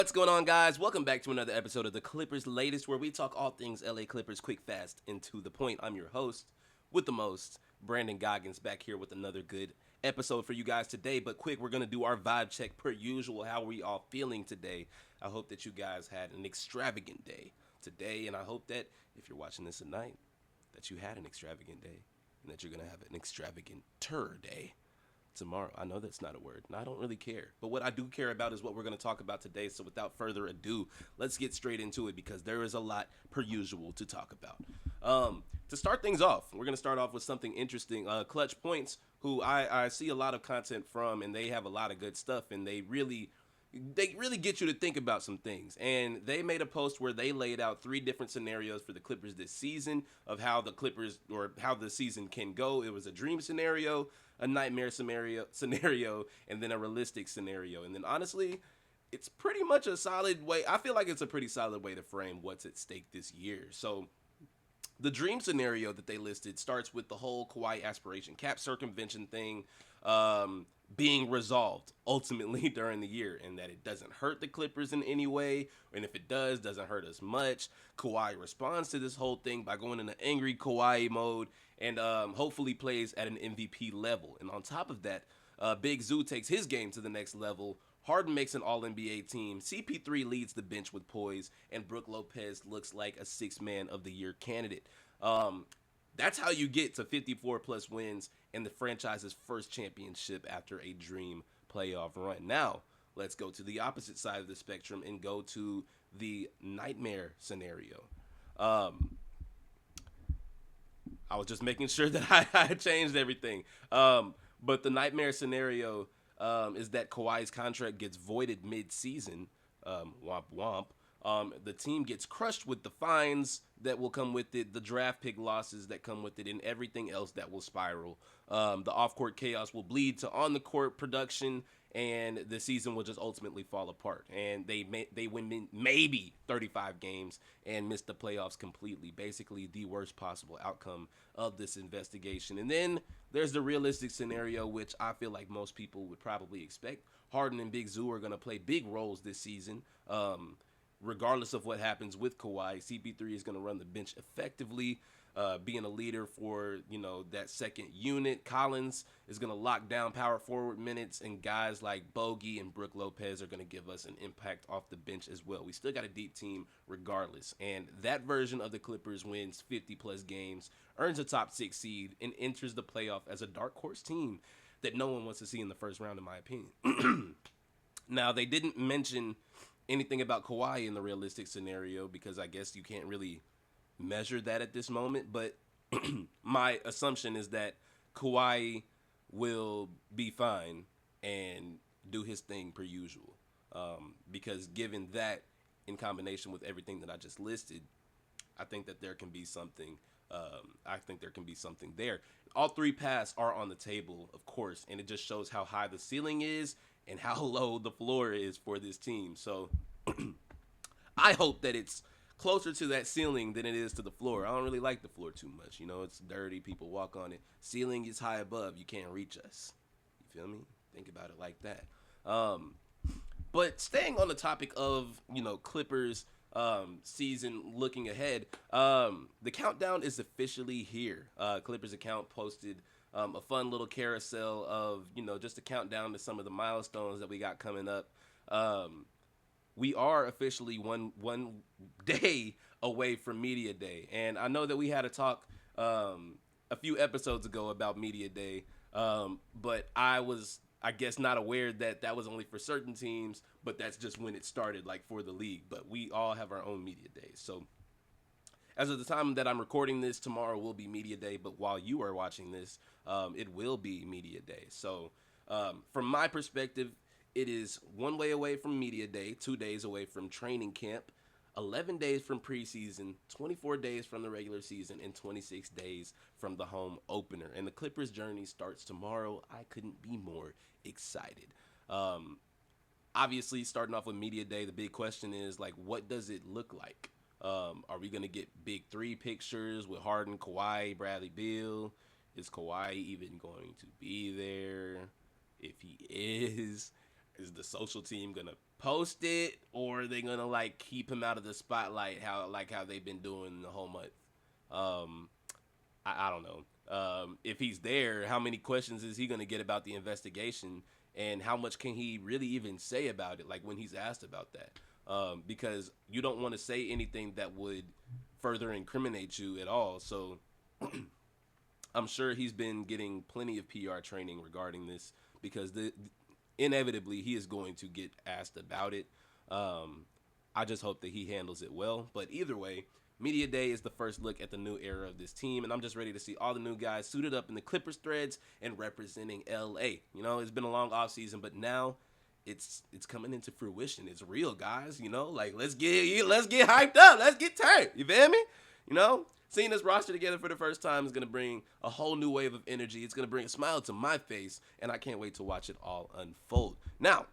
What's going on, guys? Welcome back to another episode of the Clippers Latest, where we talk all things LA Clippers quick, fast, and to the point. I'm your host with the most, Brandon Goggins, back here with another good episode for you guys today. But quick, we're going to do our vibe check per usual. How are we all feeling today? I hope that you guys had an extravagant day today, and I hope that if you're watching this at night, that you had an extravagant day and that you're going to have an extravagant day tomorrow. I know that's not a word, and I don't really care. But what I do care about is what we're going to talk about today. So without further ado, let's get straight into it because there is a lot per usual to talk about. To start things off, we're going to start off with something interesting. Clutch Points, who I see a lot of content from, and they have a lot of good stuff, and they really get you to think about some things. And they made a post where they laid out three different scenarios for the Clippers this season of how the Clippers or how the season can go. It was a dream scenario, a nightmare scenario, and then a realistic scenario. And then honestly, it's pretty much a solid way. I feel like it's a pretty solid way to frame what's at stake this year. So the dream scenario that they listed starts with the whole Kawhi aspiration cap circumvention thing being resolved ultimately during the year, and that it doesn't hurt the Clippers in any way, and if it doesn't hurt us much. Kawhi responds to this whole thing by going into angry Kawhi mode and hopefully plays at an MVP level. And on top of that, Big Zoo takes his game to the next level. Harden makes an All-NBA team. CP3 leads the bench with poise, and Brook Lopez looks like a six-man of the year candidate. That's how you get to 54 plus wins and the franchise's first championship after a dream playoff run. Now, let's go to the opposite side of the spectrum and go to the nightmare scenario. Um, I was just making sure that I changed everything. But the nightmare scenario is that Kawhi's contract gets voided mid-season. Womp womp. The team gets crushed with the fines that will come with it, the draft pick losses that come with it, and everything else that will spiral. The off-court chaos will bleed to on-the-court production, and the season will just ultimately fall apart. And they win maybe 35 games and miss the playoffs completely. Basically, the worst possible outcome of this investigation. And then there's the realistic scenario, which I feel like most people would probably expect. Harden and Big Zoo are going to play big roles this season. Regardless of what happens with Kawhi, CP3 is going to run the bench effectively, being a leader for, that second unit. Collins is going to lock down power forward minutes, and guys like Bogey and Brook Lopez are going to give us an impact off the bench as well. We still got a deep team regardless, and that version of the Clippers wins 50-plus games, earns a top 6 seed, and enters the playoff as a dark horse team that no one wants to see in the first round, in my opinion. Now, they didn't mention anything about Kawhi in the realistic scenario because I guess you can't really measure that at this moment. But my assumption is that Kawhi will be fine and do his thing per usual. Because given that, in combination with everything that I just listed, I think that there can be something. I think there can be something there. All three paths are on the table, of course, and it just shows how high the ceiling is and how low the floor is for this team. So I hope that it's closer to that ceiling than it is to the floor. I don't really like the floor too much. It's dirty. People walk on it. Ceiling is high above. You can't reach us. You feel me? Think about it like that. But staying on the topic of, Clippers season looking ahead, the countdown is officially here. Clippers account posted a fun little carousel of, just a countdown to some of the milestones that we got coming up. We are officially one day away from Media Day. And I know that we had a talk a few episodes ago about Media Day, but I guess, not aware that was only for certain teams, but that's just when it started, like, for the league. But we all have our own Media Days. So as of the time that I'm recording this, tomorrow will be Media Day, but while you are watching this, it will be Media Day. So from my perspective, it is 1 way away from Media Day, 2 days away from training camp, 11 days from preseason, 24 days from the regular season, and 26 days from the home opener. And the Clippers' journey starts tomorrow. I couldn't be more excited. Obviously, starting off with Media Day, the big question is, like, what does it look like? Are we going to get big three pictures with Harden, Kawhi, Bradley Beal? Is Kawhi even going to be there? If he is the social team going to post it, or are they gonna like keep him out of the spotlight? How they've been doing the whole month. Um, I don't know. If he's there, how many questions is he gonna get about the investigation, and how much can he really even say about it? Like when he's asked about that, because you don't want to say anything that would further incriminate you at all. So I'm sure he's been getting plenty of PR training regarding this because inevitably he is going to get asked about it. I just hope that he handles it well. But either way, Media Day is the first look at the new era of this team, and I'm just ready to see all the new guys suited up in the Clippers threads and representing LA. You know, it's been a long offseason, but now it's coming into fruition. It's real, guys. You know, like let's get hyped up. Let's get turned. You feel me? You know, seeing this roster together for the first time is gonna bring a whole new wave of energy. It's gonna bring a smile to my face, and I can't wait to watch it all unfold. Now,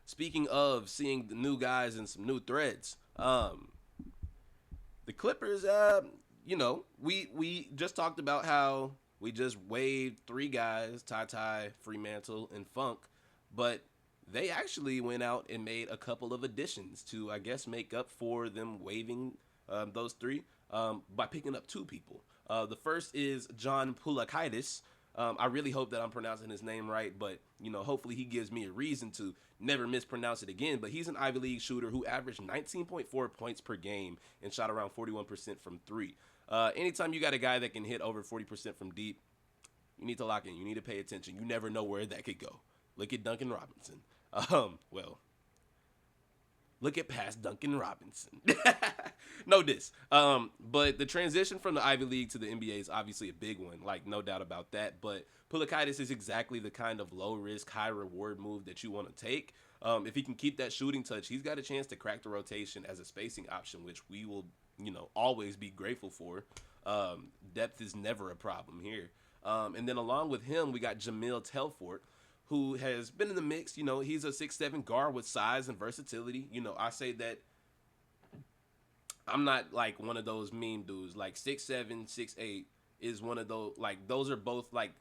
speaking of seeing the new guys and some new threads, the Clippers, we just talked about how we just waived three guys, Ty, Fremantle, and Funk, but they actually went out and made a couple of additions to, I guess, make up for them waiving those three by picking up two people. The first is John Pulakaitis. I really hope that I'm pronouncing his name right, but hopefully he gives me a reason to never mispronounce it again. But he's an Ivy League shooter who averaged 19.4 points per game and shot around 41% from three. Anytime you got a guy that can hit over 40% from deep, you need to lock in. You need to pay attention. You never know where that could go. Look at Duncan Robinson. Look at past Duncan Robinson. No diss. But the transition from the Ivy League to the NBA is obviously a big one, like no doubt about that. But Pulakaitis is exactly the kind of low risk, high reward move that you want to take. If he can keep that shooting touch, he's got a chance to crack the rotation as a spacing option, which we will, always be grateful for. Depth is never a problem here. And then along with him, we got Jamil Telfort, who has been in the mix. He's a 6'7" guard with size and versatility. I say that I'm not like one of those meme dudes. Like 6'7", 6'8" is one of those, like, those are both like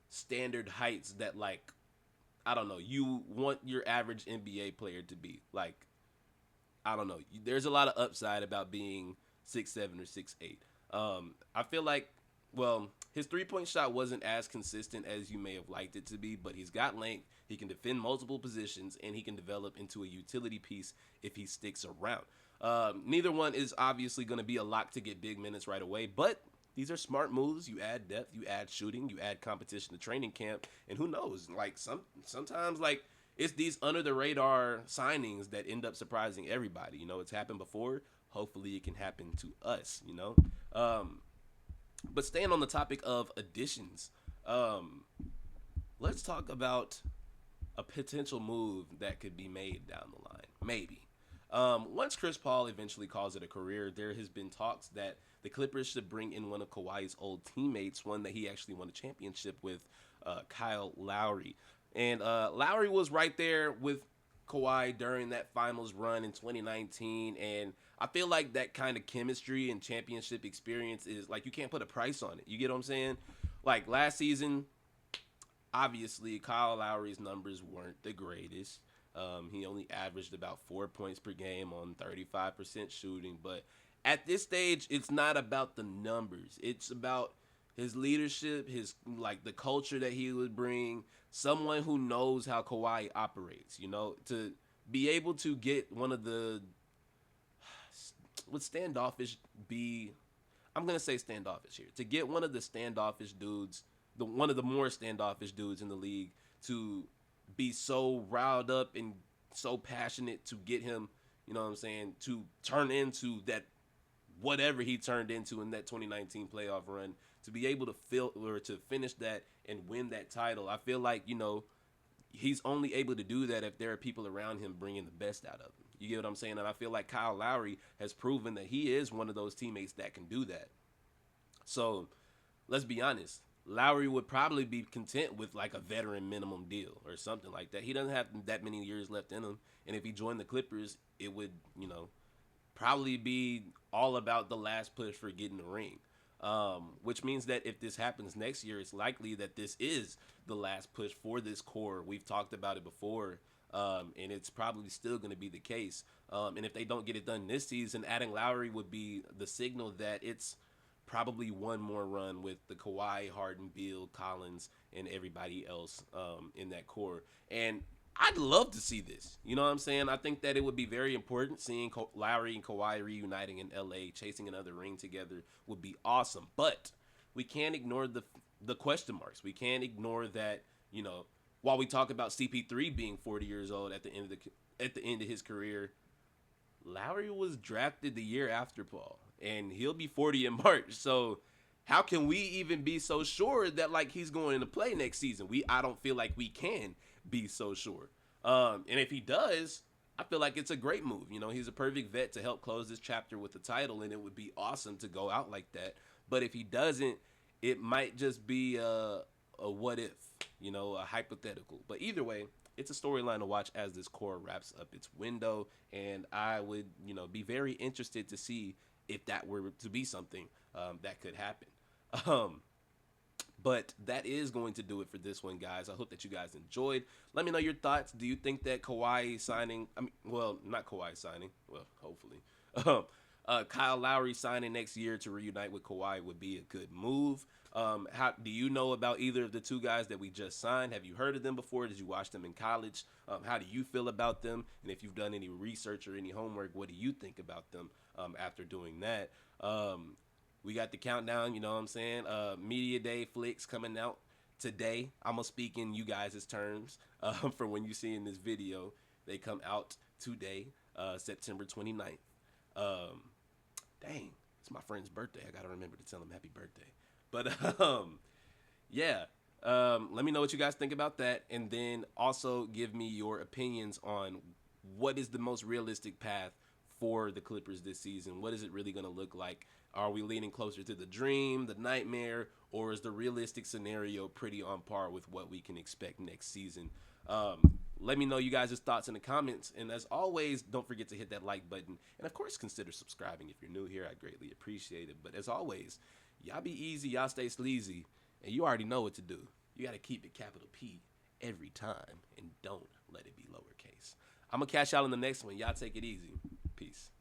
standard heights that, like, I don't know, you want your average NBA player to be. Like, I don't know. There's a lot of upside about being 6'7" or 6'8". I feel like, well, his three-point shot wasn't as consistent as you may have liked it to be, but he's got length, he can defend multiple positions, and he can develop into a utility piece if he sticks around. Neither one is obviously going to be a lock to get big minutes right away, but these are smart moves. You add depth, you add shooting, you add competition to training camp, and who knows? Like, sometimes, like, it's these under-the-radar signings that end up surprising everybody. It's happened before. Hopefully it can happen to us, But staying on the topic of additions, let's talk about a potential move that could be made down the line. Maybe. Once Chris Paul eventually calls it a career, there has been talks that the Clippers should bring in one of Kawhi's old teammates, one that he actually won a championship with, Kyle Lowry. And Lowry was right there with Kawhi during that finals run in 2019, and I feel like that kind of chemistry and championship experience is like, you can't put a price on it. You get what I'm saying? Like last season, obviously Kyle Lowry's numbers weren't the greatest. He only averaged about 4 points per game on 35% shooting, but at this stage, it's not about the numbers. It's about his leadership, his, like, the culture that he would bring, someone who knows how Kawhi operates, to be able to get one of the, would standoffish be, I'm going to say standoffish here, to get one of the standoffish dudes, one of the more standoffish dudes in the league to be so riled up and so passionate to get him, to turn into that, whatever he turned into in that 2019 playoff run, to be able to to finish that and win that title. I feel like, he's only able to do that if there are people around him bringing the best out of him. You get what I'm saying? And I feel like Kyle Lowry has proven that he is one of those teammates that can do that. So let's be honest. Lowry would probably be content with like a veteran minimum deal or something like that. He doesn't have that many years left in him. And if he joined the Clippers, it would, probably be all about the last push for getting the ring. Which means that if this happens next year, it's likely that this is the last push for this core. We've talked about it before. And it's probably still going to be the case. And if they don't get it done this season, adding Lowry would be the signal that it's probably one more run with the Kawhi, Harden, Beal, Collins, and everybody else in that core. And I'd love to see this. You know what I'm saying? I think that it would be very important seeing Lowry and Kawhi reuniting in LA, chasing another ring together would be awesome. But we can't ignore the question marks. We can't ignore that, while we talk about CP3 being 40 years old at the end of his career, Lowry was drafted the year after Paul, and he'll be 40 in March. So how can we even be so sure that like he's going to play next season? I don't feel like we can be so sure. And if he does, I feel like it's a great move. He's a perfect vet to help close this chapter with the title, and it would be awesome to go out like that. But if he doesn't, it might just be a what if, a hypothetical. But either way, it's a storyline to watch as this core wraps up its window, and I would, be very interested to see if that were to be something that could happen. But that is going to do it for this one, guys. I hope that you guys enjoyed. Let me know your thoughts. Do you think that Kawhi signing, not Kawhi signing, well, hopefully, Kyle Lowry signing next year to reunite with Kawhi would be a good move? How do you know about either of the two guys that we just signed? Have you heard of them before? Did you watch them in college? How do you feel about them? And if you've done any research or any homework, what do you think about them after doing that? We got the countdown, you know what I'm saying? Media Day flicks coming out today. I'm going to speak in you guys' terms for when you see in this video. They come out today, September 29th. Dang, it's my friend's birthday. I got to remember to tell him happy birthday. But, yeah, let me know what you guys think about that. And then also give me your opinions on what is the most realistic path for the Clippers this season. What is it really going to look like? Are we leaning closer to the dream, the nightmare, or is the realistic scenario pretty on par with what we can expect next season? Let me know you guys' thoughts in the comments. And as always, don't forget to hit that like button. And, of course, consider subscribing if you're new here. I greatly appreciate it. But as always, y'all be easy, y'all stay sleazy, and you already know what to do. You got to keep it capital P every time, and don't let it be lowercase. I'm going to catch y'all in the next one. Y'all take it easy. Peace.